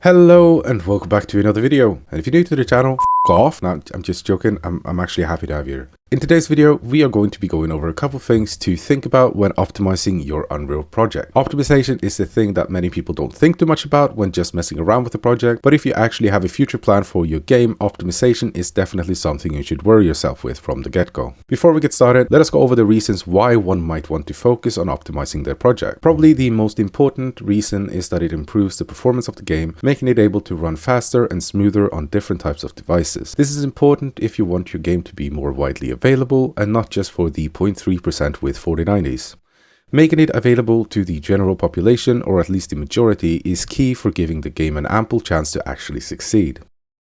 Hello and welcome back to another video, and if you're new to the channel, f off. No, I'm just joking. I'm actually happy to have you here. In today's video, we are going to be going over a couple things to think about when optimizing your Unreal project. Optimization is the thing that many people don't think too much about when just messing around with the project, but if you actually have a future plan for your game, optimization is definitely something you should worry yourself with from the get-go. Before we get started, let us go over the reasons why one might want to focus on optimizing their project. Probably the most important reason is that it improves the performance of the game, making it able to run faster and smoother on different types of devices. This is important if you want your game to be more widely available and not just for the 0.3% with 4090s. Making it available to the general population, or at least the majority, is key for giving the game an ample chance to actually succeed.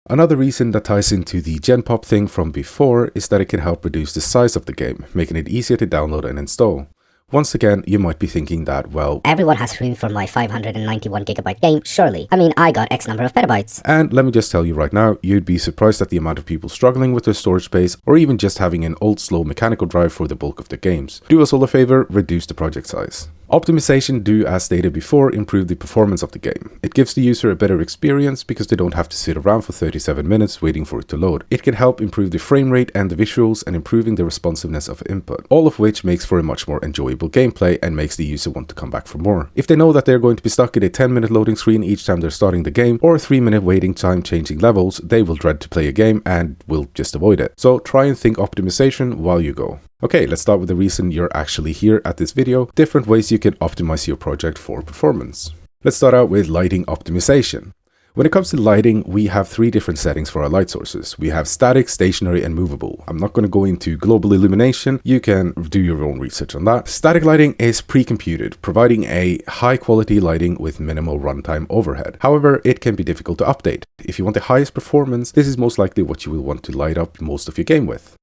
Another reason that ties into the Gen Pop thing from before is that it can help reduce the size of the game, making it easier to download and install. Once again, you might be thinking that, well, everyone has room for my 591GB game, surely. I mean, I got X number of petabytes. And let me just tell you right now, you'd be surprised at the amount of people struggling with their storage space, or even just having an old slow mechanical drive for the bulk of their games. Do us all a favor, reduce the project size. Optimization do, as stated before, improve the performance of the game. It gives the user a better experience because they don't have to sit around for 37 minutes waiting for it to load. It can help improve the frame rate and the visuals and improving the responsiveness of input, all of which makes for a much more enjoyable gameplay and makes the user want to come back for more. If they know that they're going to be stuck in a 10-minute loading screen each time they're starting the game, or a 3-minute waiting time changing levels, they will dread to play a game and will just avoid it. So try and think optimization while you go. Okay, let's start with the reason you're actually here at this video, different ways you can optimize your project for performance. Let's start out with lighting optimization. When it comes to lighting, we have 3 different settings for our light sources. We have static, stationary, and movable. I'm not going to go into global illumination. You can do your own research on that. Static lighting is pre-computed, providing a high-quality lighting with minimal runtime overhead. However, it can be difficult to update. If you want the highest performance, this is most likely what you will want to light up most of your game with.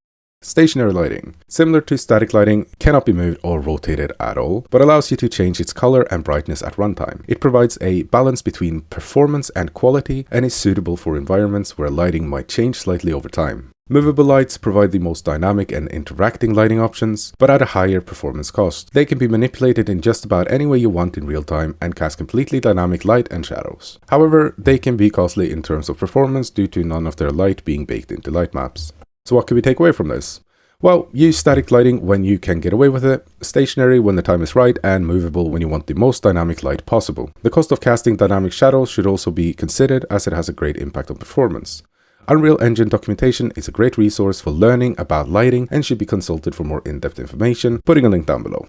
Stationary lighting, similar to static lighting, cannot be moved or rotated at all, but allows you to change its color and brightness at runtime. It provides a balance between performance and quality and is suitable for environments where lighting might change slightly over time. Movable lights provide the most dynamic and interacting lighting options, but at a higher performance cost. They can be manipulated in just about any way you want in real time and cast completely dynamic light and shadows. However, they can be costly in terms of performance due to none of their light being baked into light maps. So what can we take away from this? Well, use static lighting when you can get away with it, stationary when the time is right, and movable when you want the most dynamic light possible. The cost of casting dynamic shadows should also be considered, as it has a great impact on performance. Unreal Engine documentation is a great resource for learning about lighting and should be consulted for more in-depth information, putting a link down below.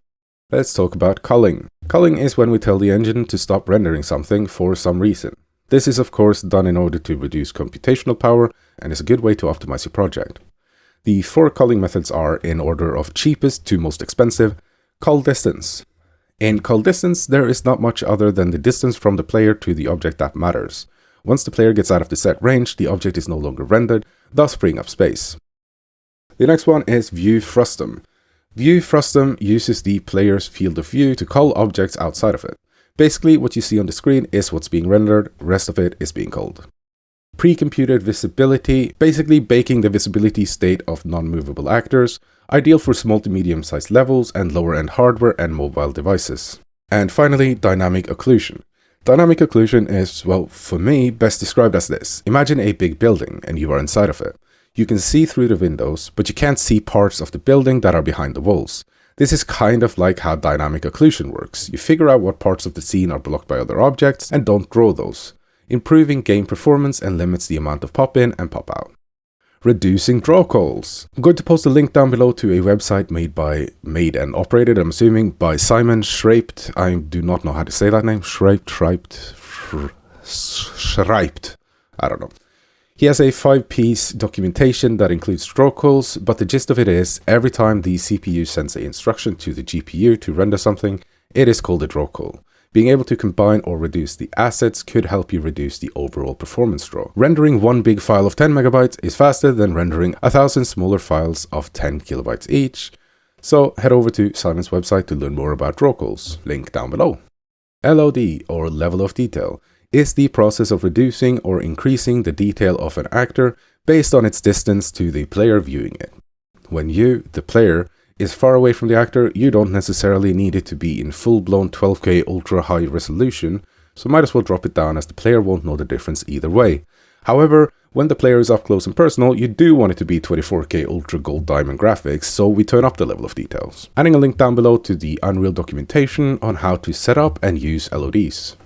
Let's talk about culling. Culling is when we tell the engine to stop rendering something for some reason. This is of course done in order to reduce computational power and is a good way to optimize your project. The 4 culling methods are, in order of cheapest to most expensive: cull distance. In cull distance, there is not much other than the distance from the player to the object that matters. Once the player gets out of the set range, the object is no longer rendered, thus freeing up space. The next one is view frustum. View frustum uses the player's field of view to cull objects outside of it. Basically, what you see on the screen is what's being rendered, rest of it is being culled. Pre-computed visibility, basically baking the visibility state of non-movable actors, ideal for small to medium-sized levels and lower-end hardware and mobile devices. And finally, dynamic occlusion. Dynamic occlusion is, well, for me, best described as this. Imagine a big building and you are inside of it. You can see through the windows, but you can't see parts of the building that are behind the walls. This is kind of like how dynamic occlusion works. You figure out what parts of the scene are blocked by other objects and don't draw those, improving game performance and limits the amount of pop-in and pop-out. Reducing draw calls. I'm going to post a link down below to a website made and operated, I'm assuming, by Simon Schreipt. I do not know how to say that name. Schreipt. I don't know. He has a 5-piece documentation that includes draw calls, but the gist of it is, every time the CPU sends an instruction to the GPU to render something, it is called a draw call. Being able to combine or reduce the assets could help you reduce the overall performance draw. Rendering one big file of 10 megabytes is faster than rendering 1,000 smaller files of 10 kilobytes each. So head over to Simon's website to learn more about draw calls. Link down below. LOD, or level of detail, is the process of reducing or increasing the detail of an actor based on its distance to the player viewing it. When you, the player, is far away from the actor, you don't necessarily need it to be in full-blown 12K ultra-high resolution so might as well drop it down as the player won't know the difference either way. However, when the player is up close and personal, you do want it to be 24K Ultra Gold Diamond graphics, so we turn up the level of details. Adding a link down below to the Unreal documentation on how to set up and use LODs.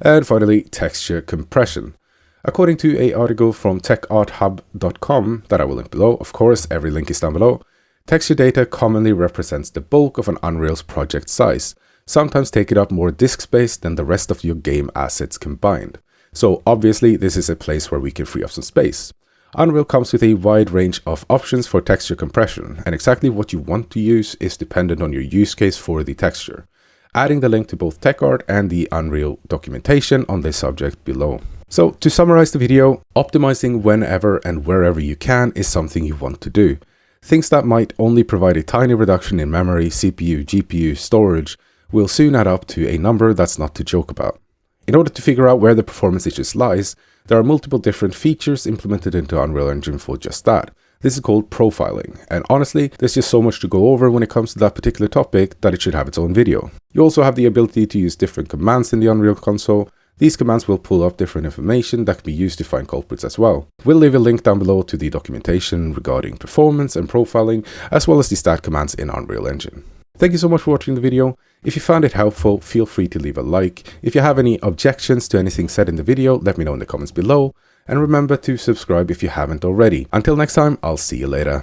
And finally, texture compression. According to an article from techarthub.com that I will link below, of course, every link is down below, texture data commonly represents the bulk of an Unreal's project size, sometimes taking up more disk space than the rest of your game assets combined. So obviously this is a place where we can free up some space. Unreal comes with a wide range of options for texture compression, and exactly what you want to use is dependent on your use case for the texture. Adding the link to both TechArt and the Unreal documentation on this subject below. So to summarize the video, optimizing whenever and wherever you can is something you want to do. Things that might only provide a tiny reduction in memory, CPU, GPU, storage will soon add up to a number that's not to joke about. In order to figure out where the performance issues lies, there are multiple different features implemented into Unreal Engine for just that. This is called profiling, and honestly, there's just so much to go over when it comes to that particular topic that it should have its own video. You also have the ability to use different commands in the Unreal console. These commands will pull up different information that can be used to find culprits as well. We'll leave a link down below to the documentation regarding performance and profiling, as well as the stat commands in Unreal Engine. Thank you so much for watching the video. If you found it helpful, feel free to leave a like. If you have any objections to anything said in the video, let me know in the comments below. And remember to subscribe if you haven't already. Until next time, I'll see you later.